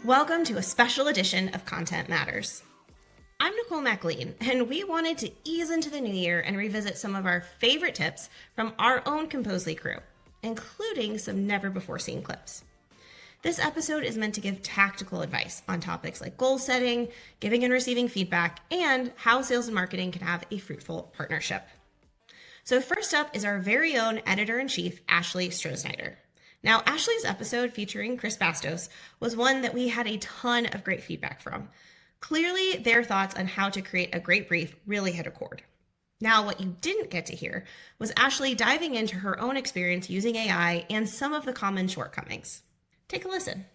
Welcome to a special edition of Content Matters. I'm Nicole MacLean, and we wanted to ease into the new year and revisit some of our favorite tips from our own Composely crew, including some never-before-seen clips. This episode is meant to give tactical advice on topics like goal setting, giving and receiving feedback, and how sales and marketing can have a fruitful partnership. So first up is our very own editor-in-chief, Ashley Strosnider. Now, Ashley's episode featuring Chris Bastos was one that we had a ton of great feedback from. Clearly, their thoughts on how to create a great brief really hit a chord. Now, what you didn't get to hear was Ashley diving into her own experience using AI and some of the common shortcomings. Take a listen.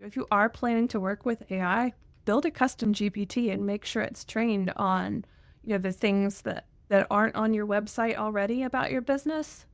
If you are planning to work with AI, build a custom GPT and make sure it's trained on the things that aren't on your website already about your business.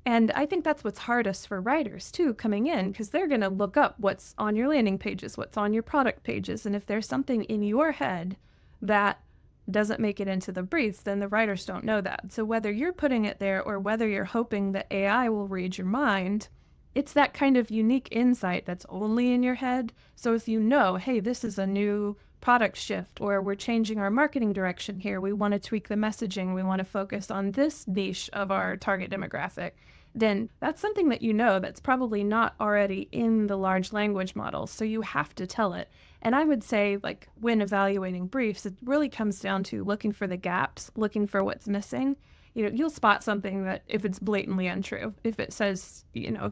And I think that's what's hardest for writers too, coming in, because they're going to look up what's on your landing pages, what's on your product pages. And if there's something in your head that doesn't make it into the briefs, then the writers don't know that. So whether you're putting it there or whether you're hoping that AI will read your mind, it's that kind of unique insight that's only in your head. So if you know, hey, this is a new product shift, or we're changing our marketing direction here, we want to tweak the messaging, we want to focus on this niche of our target demographic, then that's something that that's probably not already in the large language model. So you have to tell it. And I would say, like, when evaluating briefs, it really comes down to looking for the gaps, looking for what's missing. You'll spot something that if it's blatantly untrue, if it says,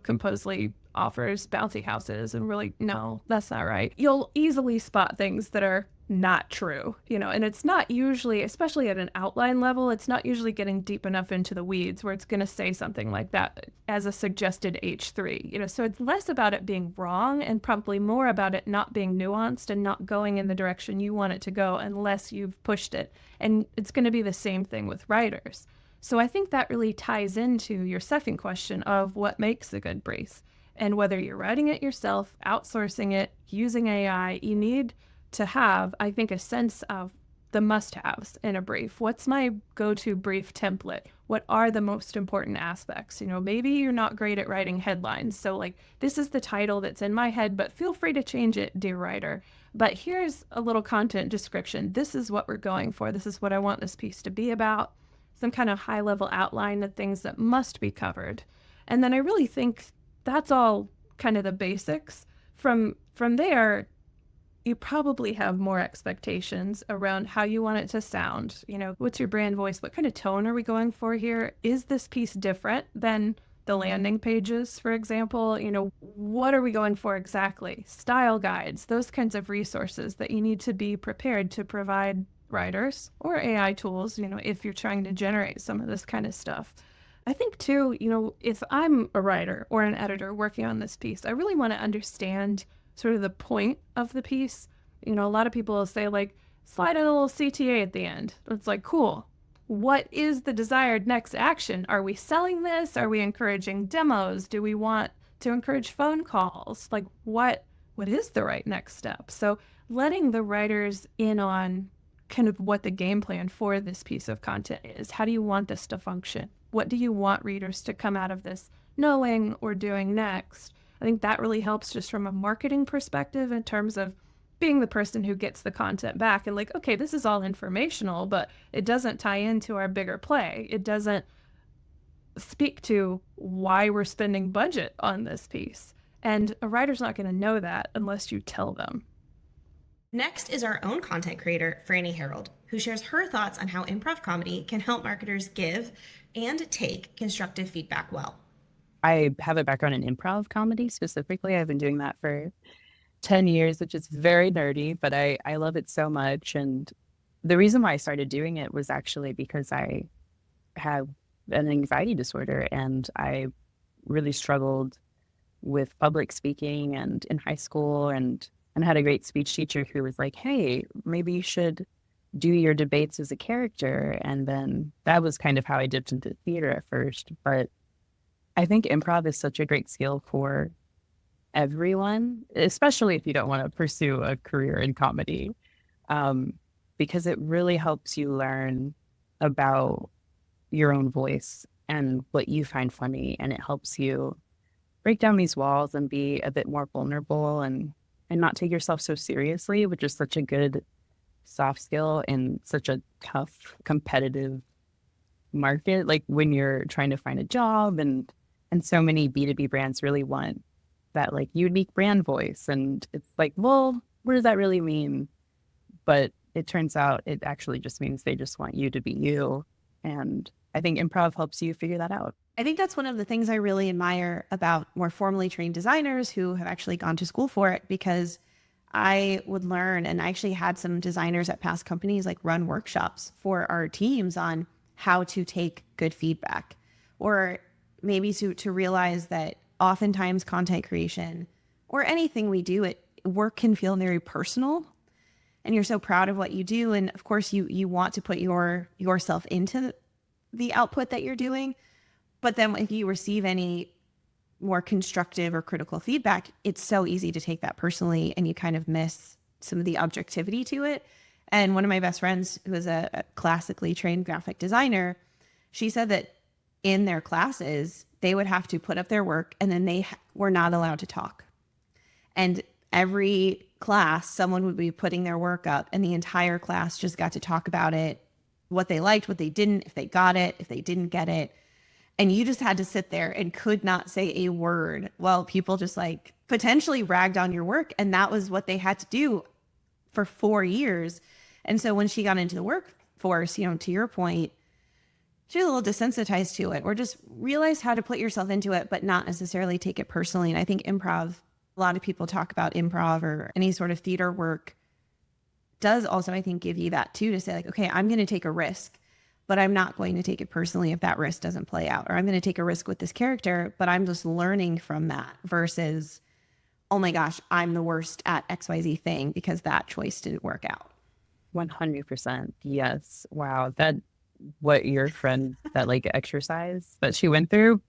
Composely offers bouncy houses and really, no, that's not right. You'll easily spot things that are not true, and it's not usually, especially at an outline level, it's not usually getting deep enough into the weeds where it's going to say something like that as a suggested H3, so it's less about it being wrong and probably more about it not being nuanced and not going in the direction you want it to go unless you've pushed it. And it's going to be the same thing with writers. So I think that really ties into your second question of what makes a good brief. And whether you're writing it yourself, outsourcing it, using AI, you need to have, I think, a sense of the must-haves in a brief. What's my go-to brief template? What are the most important aspects? Maybe you're not great at writing headlines. So like, this is the title that's in my head, but feel free to change it, dear writer. But here's a little content description. This is what we're going for. This is what I want this piece to be about. Some kind of high-level outline of things that must be covered. And then I really think that's all kind of the basics. From there, you probably have more expectations around how you want it to sound. What's your brand voice? What kind of tone are we going for here? Is this piece different than the landing pages, for example? What are we going for exactly? Style guides, those kinds of resources that you need to be prepared to provide writers or AI tools, if you're trying to generate some of this kind of stuff. I think too, if I'm a writer or an editor working on this piece, I really want to understand sort of the point of the piece. A lot of people will say, like, slide in a little CTA at the end. It's like, cool. What is the desired next action? Are we selling this? Are we encouraging demos? Do we want to encourage phone calls? Like, what is the right next step? So letting the writers in on kind of what the game plan for this piece of content is. How do you want this to function? What do you want readers to come out of this knowing or doing next? I think that really helps just from a marketing perspective in terms of being the person who gets the content back and like, okay, this is all informational, but it doesn't tie into our bigger play. It doesn't speak to why we're spending budget on this piece. And a writer's not going to know that unless you tell them. Next is our own content creator, Franny Harold, who shares her thoughts on how improv comedy can help marketers give and take constructive feedback well. I have a background in improv comedy specifically. I've been doing that for 10 years, which is very nerdy, but I love it so much. And the reason why I started doing it was actually because I have an anxiety disorder and I really struggled with public speaking and in high school and had a great speech teacher who was like, hey, maybe you should do your debates as a character. And then that was kind of how I dipped into theater at first. But I think improv is such a great skill for everyone, especially if you don't want to pursue a career in comedy, because it really helps you learn about your own voice and what you find funny. And it helps you break down these walls and be a bit more vulnerable and and not take yourself so seriously, which is such a good soft skill in such a tough, competitive market. Like when you're trying to find a job, and so many B2B brands really want that like unique brand voice. And it's like, well, what does that really mean? But it turns out it actually just means they just want you to be you. And I think improv helps you figure that out. I think that's one of the things I really admire about more formally trained designers who have actually gone to school for it, because I would learn, and I actually had some designers at past companies like run workshops for our teams on how to take good feedback, or maybe to realize that oftentimes content creation or anything we do at work can feel very personal, and you're so proud of what you do. And of course you want to put yourself into the output that you're doing. But then if you receive any more constructive or critical feedback, it's so easy to take that personally, and you kind of miss some of the objectivity to it. And one of my best friends, who is a classically trained graphic designer, she said that in their classes, they would have to put up their work and then they were not allowed to talk. And every class, someone would be putting their work up, and the entire class just got to talk about it, what they liked, what they didn't, if they got it, if they didn't get it. And you just had to sit there and could not say a word while people just like potentially ragged on your work. And that was what they had to do for 4 years. And so when she got into the workforce, you know, to your point, she was a little desensitized to it, or just realized how to put yourself into it, but not necessarily take it personally. And I think improv, a lot of people talk about improv or any sort of theater work, does also, I think, give you that too, to say like, okay, I'm going to take a risk, but I'm not going to take it personally if that risk doesn't play out. Or I'm going to take a risk with this character, but I'm just learning from that, versus, oh my gosh, I'm the worst at XYZ thing because that choice didn't work out. 100%. Yes. Wow. What your friend, that like exercise that she went through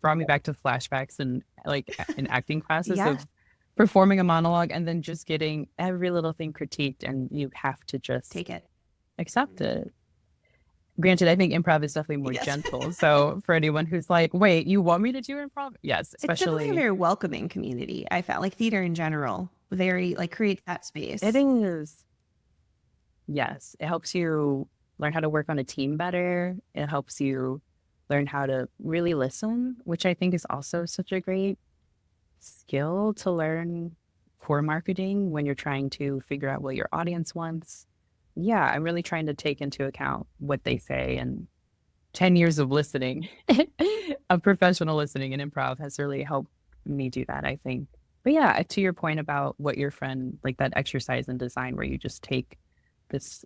brought me back to flashbacks and like in acting classes of performing a monologue and then just getting every little thing critiqued, and you have to just take it, accept it. Granted, I think improv is definitely more gentle. So for anyone who's like, wait, you want me to do improv? Yes, especially. It's definitely a very welcoming community. I felt like theater in general, very like creates that space. It is. Yes, it helps you learn how to work on a team better. It helps you learn how to really listen, which I think is also such a great skill to learn for marketing when you're trying to figure out what your audience wants. Yeah, I'm really trying to take into account what they say, and 10 years of listening, of professional listening in improv has really helped me do that, I think. But yeah, to your point about what your friend, like that exercise in design where you just take this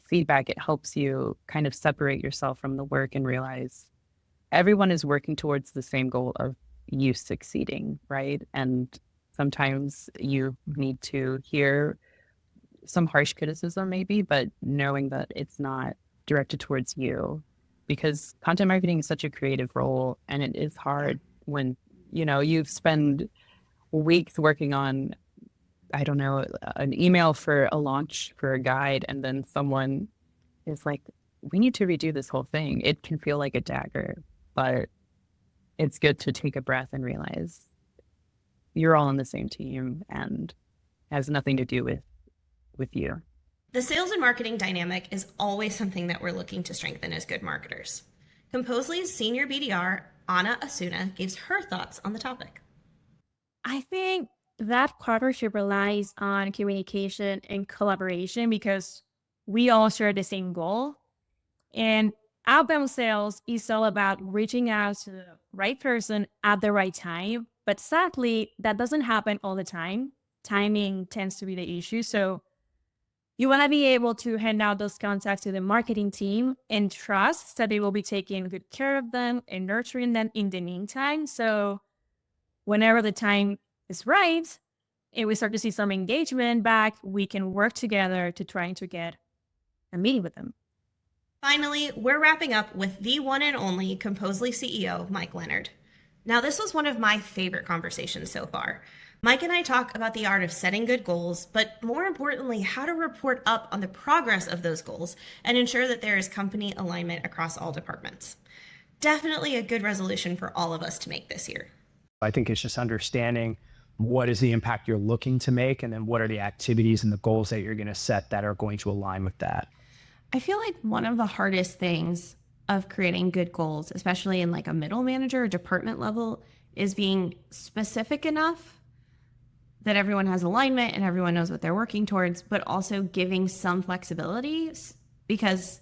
feedback, it helps you kind of separate yourself from the work and realize everyone is working towards the same goal of you succeeding, right? And sometimes you need to hear some harsh criticism maybe, but knowing that it's not directed towards you, because content marketing is such a creative role, and it is hard when, you know, you've spent weeks working on, I don't know, an email for a launch for a guide, and then someone is like, we need to redo this whole thing. It can feel like a dagger, but it's good to take a breath and realize you're all on the same team and has nothing to do with you. The sales and marketing dynamic is always something that we're looking to strengthen as good marketers. Composely's senior BDR, Osuna, gives her thoughts on the topic. I think that partnership relies on communication and collaboration because we all share the same goal. And outbound sales is all about reaching out to the right person at the right time. But sadly, that doesn't happen all the time. Timing tends to be the issue. So you want to be able to hand out those contacts to the marketing team and trust that they will be taking good care of them and nurturing them in the meantime. So whenever the time is right and we start to see some engagement back, we can work together to trying to get a meeting with them. Finally, we're wrapping up with the one and only Composely CEO, Mike Leonhard. Now, this was one of my favorite conversations so far. Mike and I talk about the art of setting good goals, but more importantly, how to report up on the progress of those goals and ensure that there is company alignment across all departments. Definitely a good resolution for all of us to make this year. I think it's just understanding what is the impact you're looking to make, and then what are the activities and the goals that you're going to set that are going to align with that. I feel like one of the hardest things of creating good goals, especially in like a middle manager or department level, is being specific enough that everyone has alignment and everyone knows what they're working towards, but also giving some flexibility because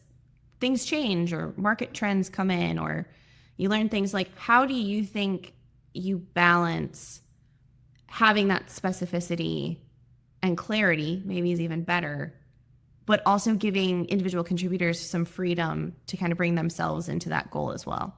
things change or market trends come in, or you learn things. Like, how do you think you balance having that specificity and clarity, maybe is even better, but also giving individual contributors some freedom to kind of bring themselves into that goal as well?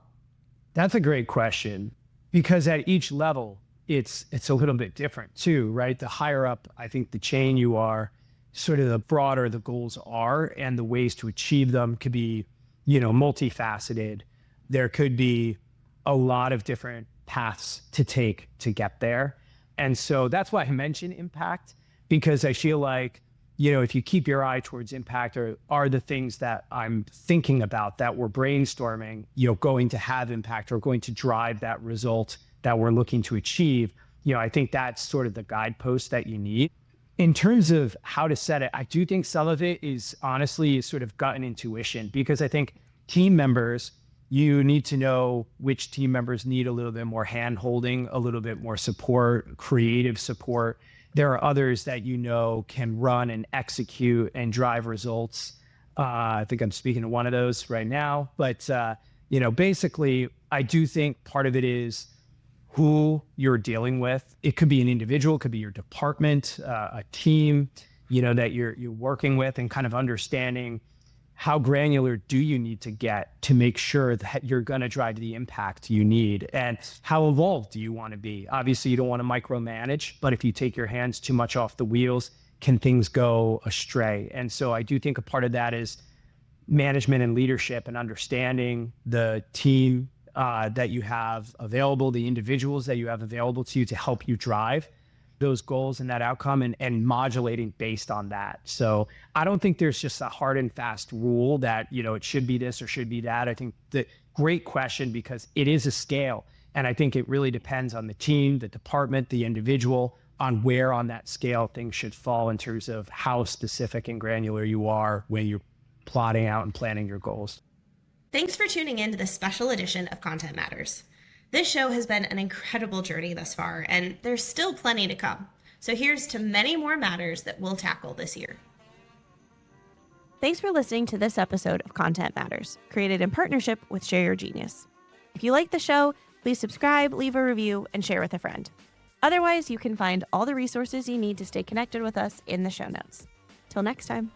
That's a great question, because at each level, it's a little bit different too, right? The higher up, I think, the chain you are, sort of the broader the goals are, and the ways to achieve them could be, multifaceted. There could be a lot of different paths to take to get there. And so that's why I mention impact, because I feel like, if you keep your eye towards impact, or are the things that I'm thinking about that we're brainstorming, going to have impact or going to drive that result that we're looking to achieve, I think that's sort of the guidepost that you need. In terms of how to set it, I do think some of it is honestly sort of gut and intuition, because I think team members, you need to know which team members need a little bit more hand-holding, a little bit more support, creative support. There are others that can run and execute and drive results. I think I'm speaking to one of those right now. But, basically, I do think part of it is who you're dealing with. It could be an individual, it could be your department, a team, that you're working with, and kind of understanding how granular do you need to get to make sure that you're going to drive the impact you need, and how involved do you want to be? Obviously, you don't want to micromanage, but if you take your hands too much off the wheels, can things go astray? And so I do think a part of that is management and leadership, and understanding the team that you have available, the individuals that you have available to you to help you drive those goals and that outcome, and modulating based on that. So I don't think there's just a hard and fast rule that, it should be this or should be that. I think the great question, because it is a scale. And I think it really depends on the team, the department, the individual, on where on that scale things should fall in terms of how specific and granular you are when you're plotting out and planning your goals. Thanks for tuning in to this special edition of Content Matters. This show has been an incredible journey thus far, and there's still plenty to come. So here's to many more matters that we'll tackle this year. Thanks for listening to this episode of Content Matters, created in partnership with Share Your Genius. If you like the show, please subscribe, leave a review, and share with a friend. Otherwise, you can find all the resources you need to stay connected with us in the show notes. Till next time.